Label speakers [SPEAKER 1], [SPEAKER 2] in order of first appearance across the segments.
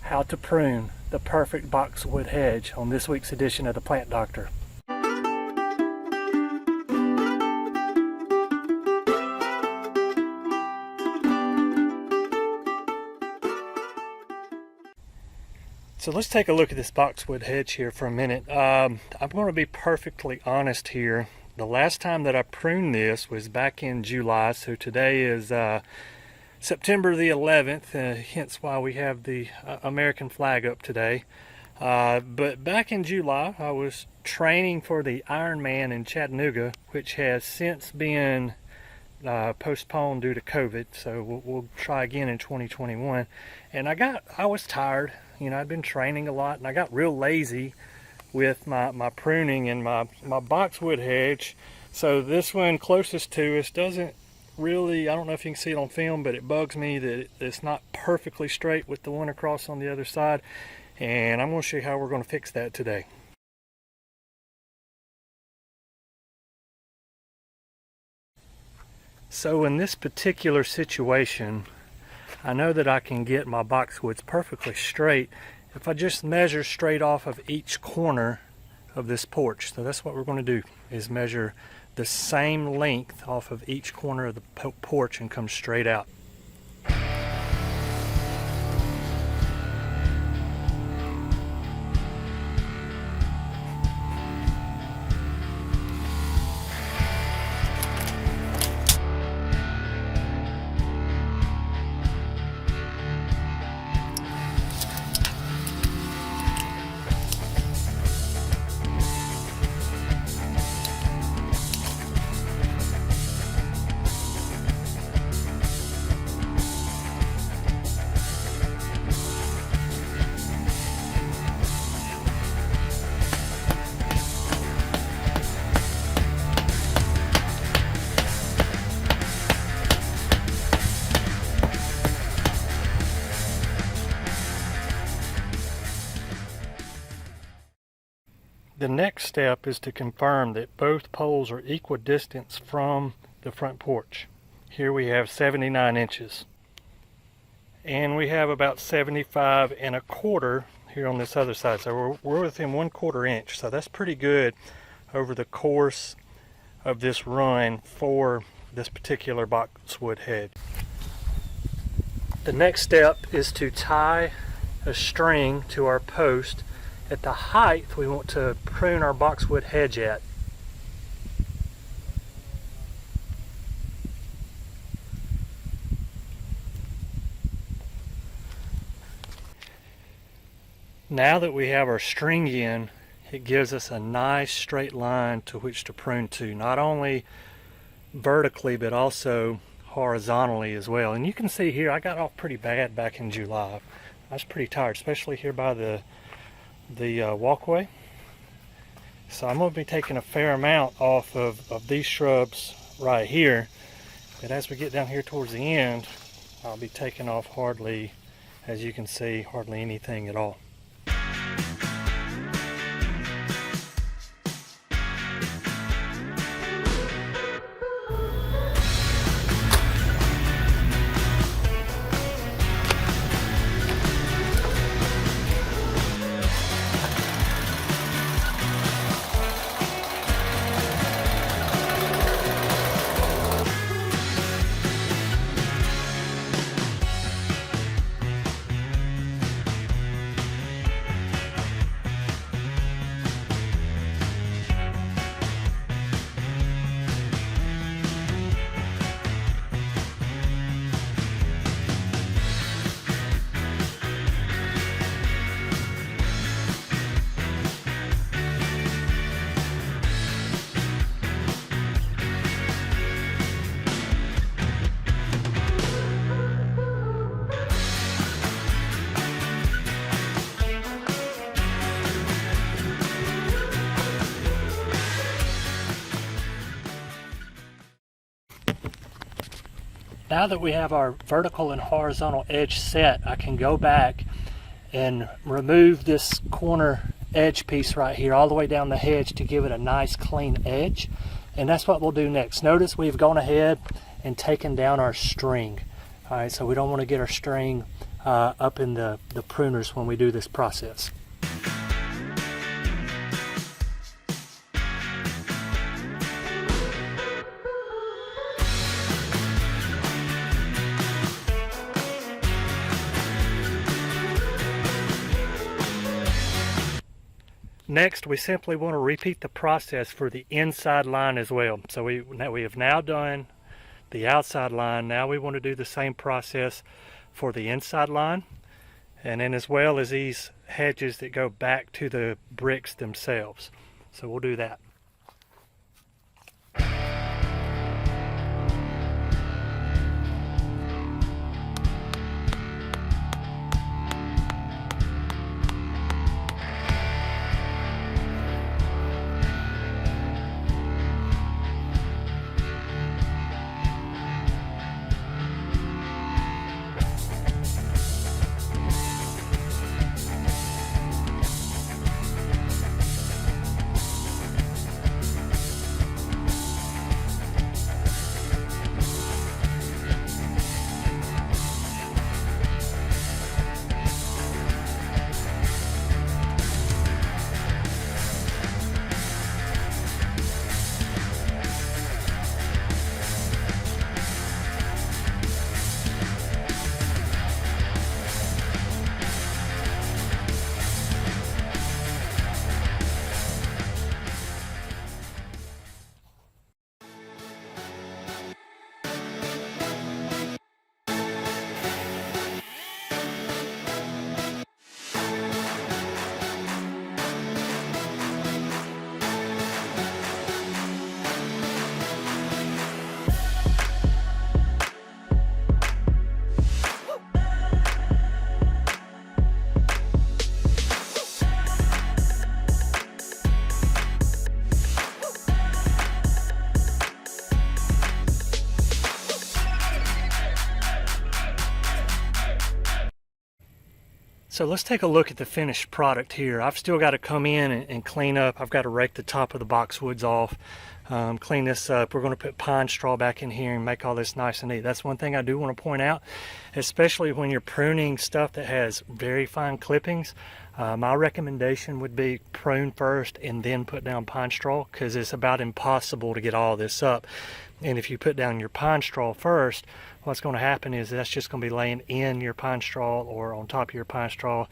[SPEAKER 1] how to prune the perfect boxwood hedge on this week's edition of the Plant Doctor. So let's take a look at this boxwood hedge here for a minute. I'm going to be perfectly honest here. The last time that I pruned this was back in July, so today is September the 11th, hence why we have the American flag up today. But back in July, I was training for the Ironman in Chattanooga, which has since been postponed due to COVID, so we'll try again in 2021. And I was tired. You know, I'd been training a lot, and I got real lazy with my pruning and my boxwood hedge. So this one closest to us doesn't really, I don't know if you can see it on film, but it bugs me that it's not perfectly straight with the one across on the other side. And I'm going to show you how we're going to fix that today. So in this particular situation, I know that I can get my boxwoods perfectly straight if I just measure straight off of each corner of this porch. So that's what we're going to do, is measure the same length off of each corner of the porch and come straight out. The next step is to confirm that both poles are equidistant from the front porch. Here we have 79 inches. And we have about 75 1/4 here on this other side. So we're within 1/4 inch. So that's pretty good over the course of this run for this particular boxwood hedge. The next step is to tie a string to our post at the height we want to prune our boxwood hedge at. Now that we have our string in, it gives us a nice straight line to which to prune to, not only vertically but also horizontally as well. And you can see here I got off pretty bad back in July. I was pretty tired, especially here by the walkway. So I'm going to be taking a fair amount off of these shrubs right here, but as we get down here towards the end, I'll be taking off hardly, as you can see, hardly anything at all. Now that we have our vertical and horizontal edge set, I can go back and remove this corner edge piece right here all the way down the hedge to give it a nice clean edge. And that's what we'll do next. Notice we've gone ahead and taken down our string. All right, so we don't want to get our string up in the pruners when we do this process. Next, we simply want to repeat the process for the inside line as well. So we have now done the outside line. Now we want to do the same process for the inside line, and then as well as these hedges that go back to the bricks themselves. So we'll do that. So let's take a look at the finished product here. I've still got to come in and clean up. I've got to rake the top of the boxwoods off, clean this up. We're going to put pine straw back in here and make all this nice and neat. That's one thing I do want to point out, especially when you're pruning stuff that has very fine clippings. My recommendation would be prune first and then put down pine straw, because it's about impossible to get all this up. And if you put down your pine straw first, what's going to happen is that's just going to be laying in your pine straw or on top of your pine straw.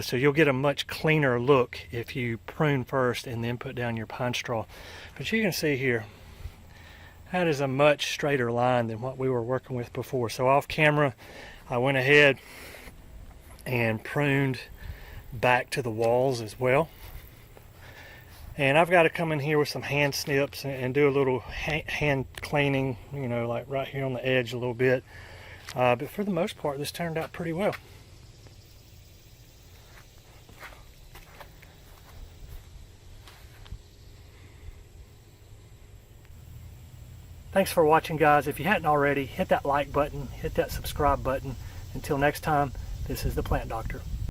[SPEAKER 1] So you'll get a much cleaner look if you prune first and then put down your pine straw. But you can see here, that is a much straighter line than what we were working with before. So off camera, I went ahead and pruned back to the walls as well. And I've got to come in here with some hand snips and do a little hand cleaning, you know, like right here on the edge a little bit. But for the most part, this turned out pretty well. Thanks for watching, guys. If you hadn't already, hit that like button, hit that subscribe button. Until next time, this is the Plant Doctor.